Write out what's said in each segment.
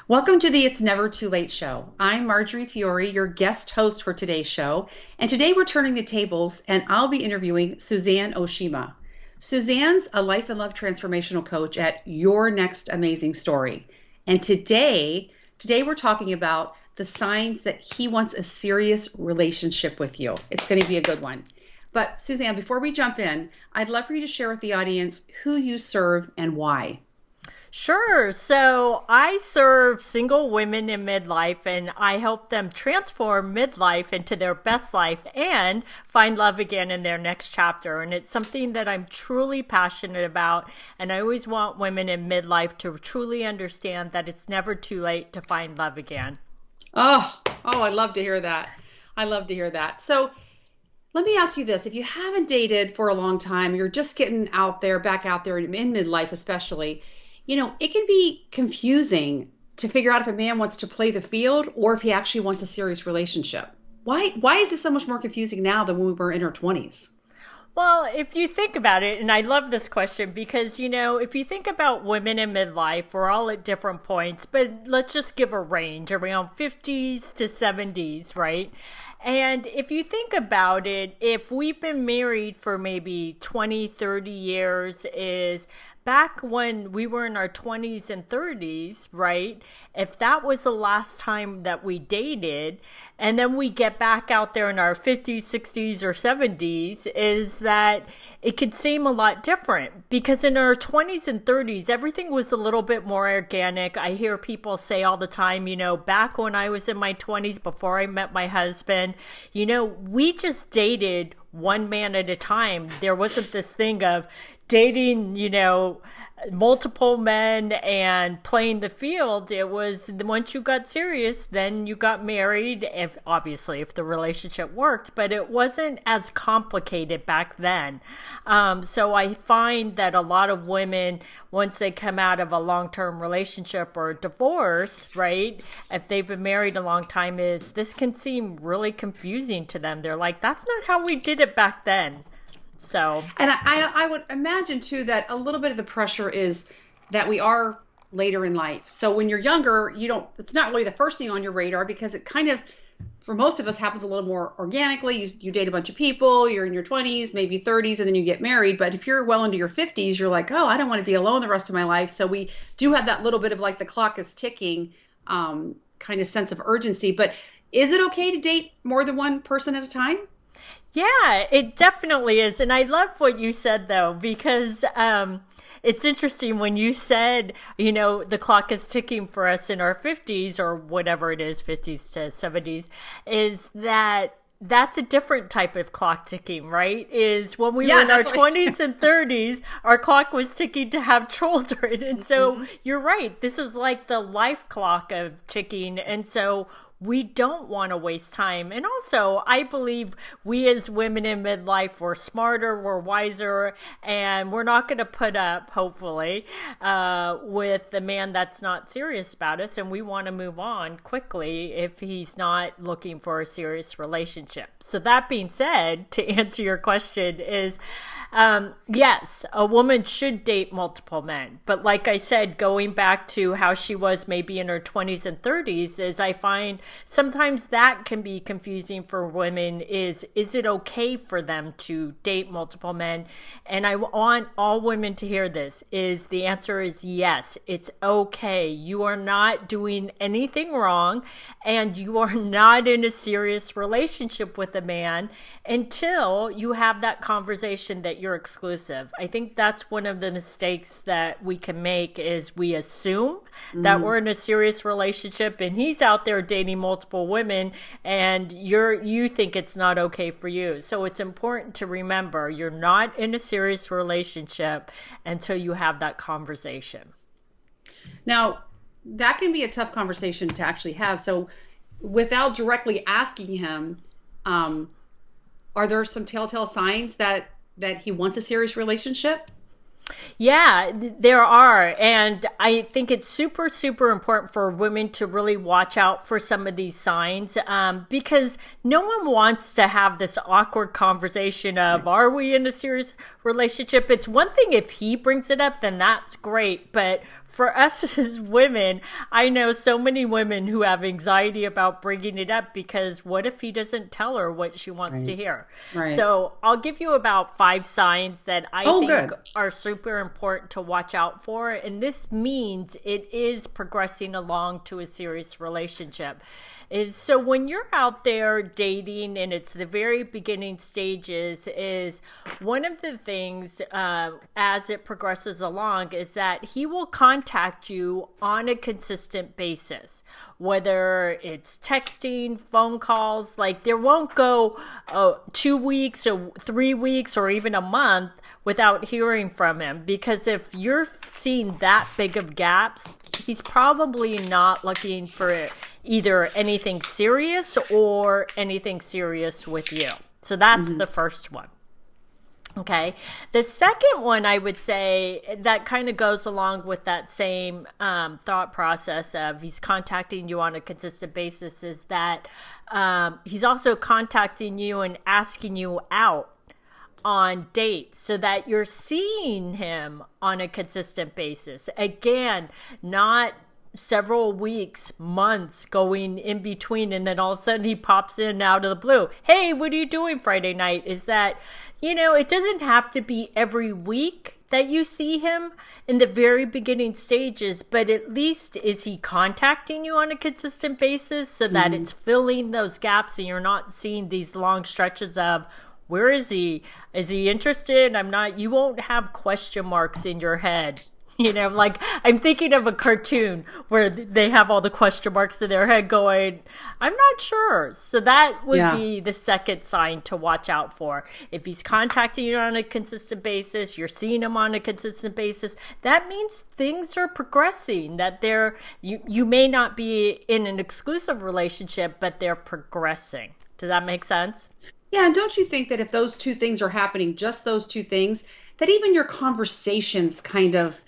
Welcome to the It's Never Too Late show. I'm Marjorie Fiore, your guest host for today's show. And today we're turning the tables and I'll be interviewing Suzanne Oshima. Suzanne's a life and love transformational coach at Your Next Amazing Story. And today we're talking about the signs that he wants a serious relationship with you. It's going to be a good one. But Suzanne, before we jump in, I'd love for you to share with the audience who you serve and why. Sure. So I serve single women in midlife and I help them transform midlife into their best life and find love again in their next chapter. And it's something that I'm truly passionate about. And I always want women in midlife to truly understand that it's never too late to find love again. Oh, I love to hear that. I love to hear that. So let me ask you this. If you haven't dated for a long time, you're just getting back out there in midlife especially, it can be confusing to figure out if a man wants to play the field or if he actually wants a serious relationship. Why is this so much more confusing now than when we were in our 20s? Well, if you think about it, and I love this question because, if you think about women in midlife, we're all at different points, but let's just give a range around 50s to 70s, right? And if you think about it, if we've been married for maybe 20, 30 years is back when we were in our 20s and 30s, right? If that was the last time that we dated, and then we get back out there in our 50s, 60s, or 70s, is that it could seem a lot different because in our 20s and 30s, everything was a little bit more organic. I hear people say all the time, back when I was in my 20s, before I met my husband, we just dated one man at a time. There wasn't this thing of dating, multiple men and playing the field. It was once you got serious, then you got married, if the relationship worked, but it wasn't as complicated back then. So I find that a lot of women, once they come out of a long-term relationship or divorce, right, if they've been married a long time, this can seem really confusing to them. They're like, that's not how we did it back then. And I would imagine too that a little bit of the pressure is that we are later in life. So when you're younger, it's not really the first thing on your radar because it kind of, for most of us, happens a little more organically. You date a bunch of people, you're in your 20s, maybe 30s, and then you get married. But if you're well into your 50s, you're like, oh, I don't want to be alone the rest of my life. So we do have that little bit of like the clock is ticking kind of sense of urgency. But is it okay to date more than one person at a time? Yeah, it definitely is. And I love what you said, though, because it's interesting when you said, the clock is ticking for us in our 50s or whatever it is, 50s to 70s, is that's a different type of clock ticking, right? Is when we were in our 20s and 30s, our clock was ticking to have children. And so you're right. This is like the life clock of ticking. And so we don't want to waste time. And also, I believe we as women in midlife, we're smarter, we're wiser, and we're not going to put up, hopefully, with the man that's not serious about us. And we want to move on quickly if he's not looking for a serious relationship. So that being said, to answer your question is, yes, a woman should date multiple men. But like I said, going back to how she was maybe in her 20s and 30s, is I find sometimes that can be confusing for women. Is it okay for them to date multiple men? And I want all women to hear this, is the answer is yes, it's okay. You are not doing anything wrong and you are not in a serious relationship with a man until you have that conversation that you're exclusive. I think that's one of the mistakes that we can make is we assume that we're in a serious relationship and he's out there dating multiple women and you think it's not okay for you. So it's important to remember you're not in a serious relationship until you have that conversation. Now, that can be a tough conversation to actually have. So without directly asking him, are there some telltale signs that he wants a serious relationship? Yeah, there are. And I think it's super, super important for women to really watch out for some of these signs, because no one wants to have this awkward conversation of, are we in a serious relationship? It's one thing if he brings it up, then that's great. But for us as women, I know so many women who have anxiety about bringing it up because what if he doesn't tell her what she wants to hear? Right. So I'll give you about 5 signs that I think are super important to watch out for. And this means it is progressing along to a serious relationship. So when you're out there dating and it's the very beginning stages, is one of the things as it progresses along is that he will contact you on a consistent basis, whether it's texting, phone calls. Like there won't go 2 weeks or 3 weeks or even a month without hearing from him, because if you're seeing that big of gaps, he's probably not looking for either anything serious or anything serious with you. So that's the first one. Okay. The second one, I would say, that kind of goes along with that same thought process of he's contacting you on a consistent basis, is that he's also contacting you and asking you out on dates so that you're seeing him on a consistent basis. Again, not several weeks, months going in between, and then all of a sudden he pops in out of the blue. Hey, what are you doing Friday night? Is that, it doesn't have to be every week that you see him in the very beginning stages, but at least is he contacting you on a consistent basis so that it's filling those gaps and you're not seeing these long stretches of, where is he? Is he interested? I'm not. You won't have question marks in your head. Like I'm thinking of a cartoon where they have all the question marks in their head going, I'm not sure. So that would be the second sign to watch out for. If he's contacting you on a consistent basis, you're seeing him on a consistent basis, that means things are progressing, that you may not be in an exclusive relationship, but they're progressing. Does that make sense? Yeah, and don't you think that if those two things are happening, just those two things, that even your conversations kind of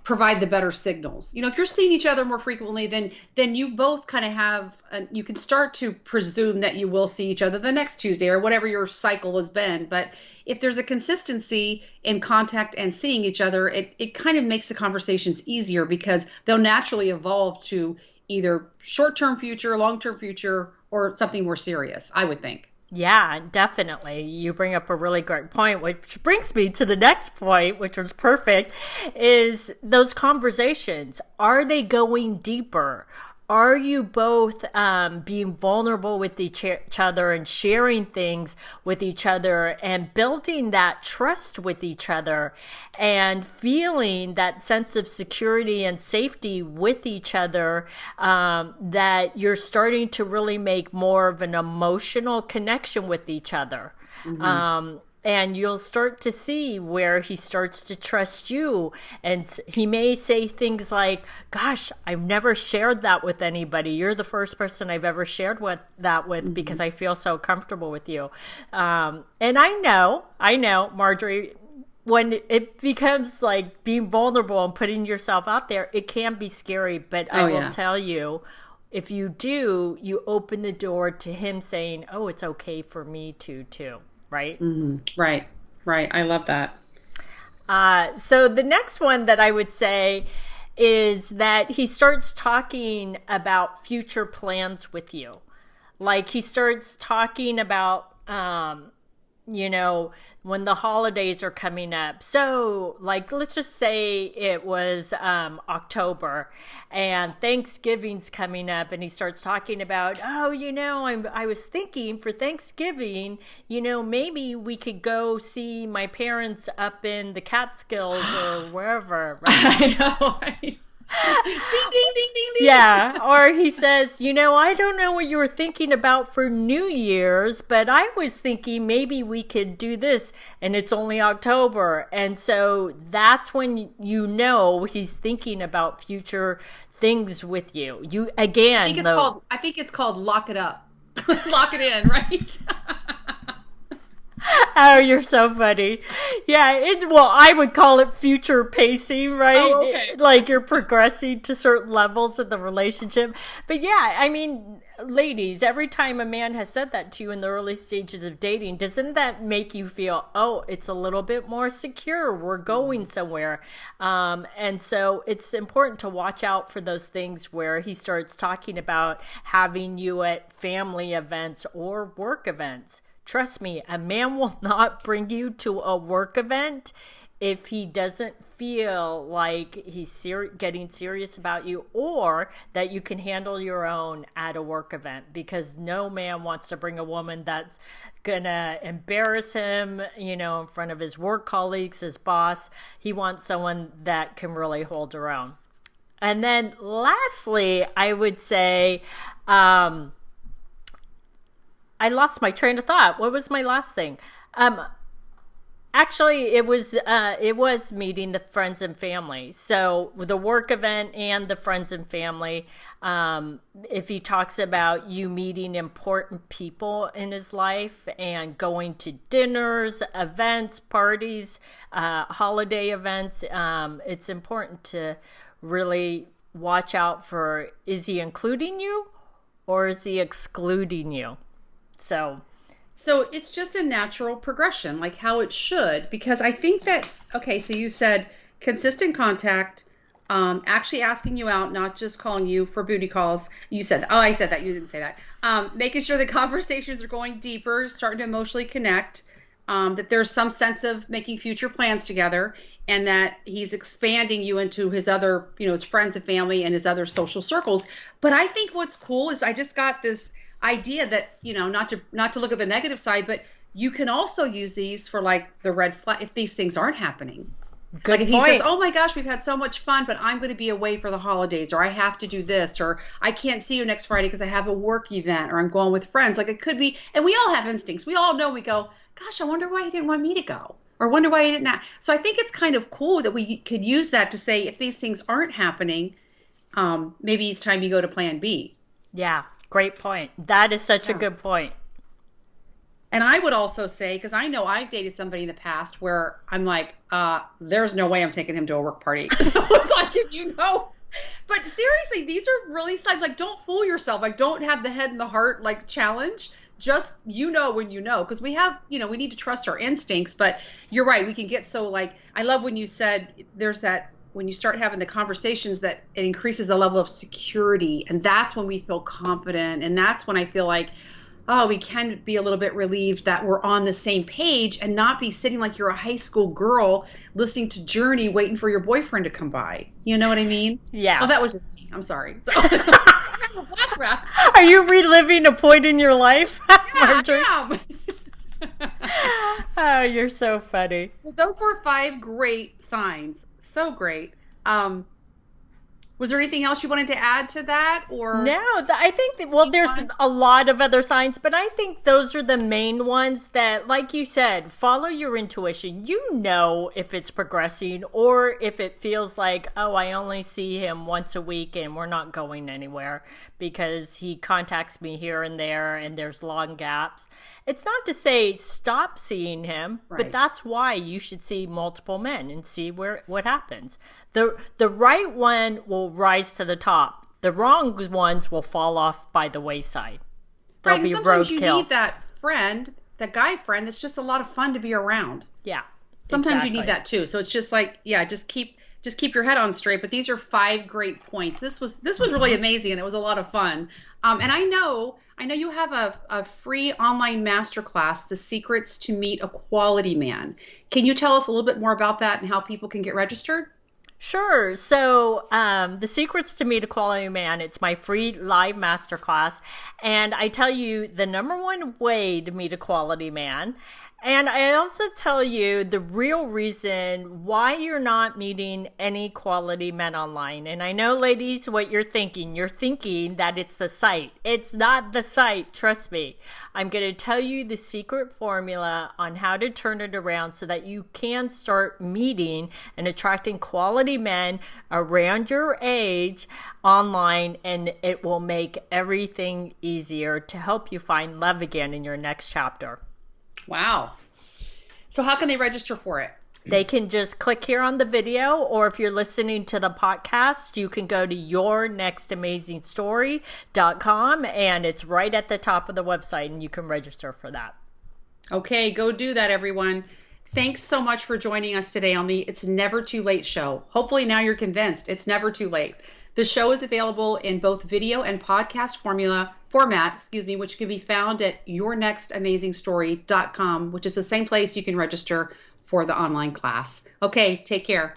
provide the better signals? If you're seeing each other more frequently, then you both kind of have, you can start to presume that you will see each other the next Tuesday or whatever your cycle has been. But if there's a consistency in contact and seeing each other, it kind of makes the conversations easier because they'll naturally evolve to either short-term future, long-term future, or something more serious, I would think. Yeah, definitely. You bring up a really great point, which brings me to the next point, which was perfect, is those conversations. Are they going deeper? Are you both being vulnerable with each other and sharing things with each other and building that trust with each other and feeling that sense of security and safety with each other, that you're starting to really make more of an emotional connection with each other? And you'll start to see where he starts to trust you. And he may say things like, gosh, I've never shared that with anybody. You're the first person I've ever shared that with because I feel so comfortable with you. And I know, Marjorie, when it becomes like being vulnerable and putting yourself out there, it can be scary. But I will tell you, if you do, you open the door to him saying, oh, it's okay for me to too. Right? Right. I love that. So the next one that I would say is that he starts talking about future plans with you. Like he starts talking about, when the holidays are coming up. So like, let's just say it was October and Thanksgiving's coming up, and he starts talking about, I was thinking for Thanksgiving, maybe we could go see my parents up in the Catskills or wherever. Right? I know, right? Ding, ding, ding, ding, ding. Yeah. Or he says, I don't know what you were thinking about for New Year's, but I was thinking maybe we could do this, and it's only October. And so that's when he's thinking about future things with you. I think it's called lock it up. Lock it in, right? Oh, you're so funny. Yeah, well, I would call it future pacing, right? Oh, okay. Like you're progressing to certain levels in the relationship. But yeah, I mean, ladies, every time a man has said that to you in the early stages of dating, doesn't that make you feel, oh, it's a little bit more secure? We're going somewhere. And so it's important to watch out for those things where he starts talking about having you at family events or work events. Trust me, a man will not bring you to a work event if he doesn't feel like he's getting serious about you, or that you can handle your own at a work event, because no man wants to bring a woman that's gonna embarrass him, in front of his work colleagues, his boss. He wants someone that can really hold her own. And then lastly, I would say, I lost my train of thought. What was my last thing? Actually, it was meeting the friends and family. So the work event and the friends and family. If he talks about you meeting important people in his life and going to dinners, events, parties, holiday events, it's important to really watch out for, is he including you or is he excluding you? So it's just a natural progression, like how it should, because I think that, okay, so you said consistent contact, actually asking you out, not just calling you for booty calls. You said, oh, I said that, you didn't say that. Making sure the conversations are going deeper, starting to emotionally connect, that there's some sense of making future plans together, and that he's expanding you into his other, his friends and family and his other social circles. But I think what's cool is I just got this idea that, not to look at the negative side, but you can also use these for like the red flag if these things aren't happening. Good like if point. he says, oh my gosh, we've had so much fun, but I'm going to be away for the holidays, or I have to do this, or I can't see you next Friday because I have a work event, or I'm going with friends. Like it could be, and we all have instincts. We all know, we go, gosh, I wonder why he didn't want me to go, or wonder why he didn't. So I think it's kind of cool that we could use that to say, if these things aren't happening, maybe it's time you go to plan B. Yeah. Great point. That is such a good point. And I would also say, because I know I've dated somebody in the past where I'm like, there's no way I'm taking him to a work party. So it's like, if but seriously, these are really signs, like, don't fool yourself. Like, don't have the head and the heart, like, challenge. Just, when you know, because we have, we need to trust our instincts. But you're right. We can get so, like, I love when you said there's that, when you start having the conversations, that it increases the level of security. And that's when we feel confident. And that's when I feel like, oh, we can be a little bit relieved that we're on the same page, and not be sitting like you're a high school girl listening to Journey, waiting for your boyfriend to come by. You know what I mean? Yeah. Oh, that was just me. I'm sorry. So, are you reliving a point in your life? Yeah, I am. Oh, you're so funny. Well, those were 5 great signs. So great. Was there anything else you wanted to add to that, or? No, I think there's a lot of other signs, but I think those are the main ones that, like you said, follow your intuition. You know if it's progressing, or if it feels like, oh, I only see him once a week and we're not going anywhere because he contacts me here and there and there's long gaps. It's not to say stop seeing him, right, but that's why you should see multiple men and see what happens. The right one will rise to the top. The wrong ones will fall off by the wayside. They'll be roadkill. Sometimes you need that friend, that guy friend, that's just a lot of fun to be around. Yeah. Sometimes you need that too. So it's just like, just keep your head on straight. But these are 5 great points. This was really amazing, and it was a lot of fun. And I know you have a free online masterclass, The Secrets to Meet a Quality Man. Can you tell us a little bit more about that and how people can get registered? Sure. So The Secrets to Meet a Quality Man, it's my free live masterclass. And I tell you the number one way to meet a quality man. And I also tell you the real reason why you're not meeting any quality men online. And I know, ladies, what you're thinking. You're thinking that it's the site. It's not the site. Trust me. I'm going to tell you the secret formula on how to turn it around so that you can start meeting and attracting quality men around your age online. And it will make everything easier to help you find love again in your next chapter. Wow. So how can they register for it? They can just click here on the video, or if you're listening to the podcast, you can go to yournextamazingstory.com, and it's right at the top of the website, and you can register for that. Okay, go do that, everyone. Thanks so much for joining us today on the It's Never Too Late show. Hopefully now you're convinced it's never too late. The show is available in both video and podcast format, which can be found at yournextamazingstory.com, which is the same place you can register for the online class. Okay, take care.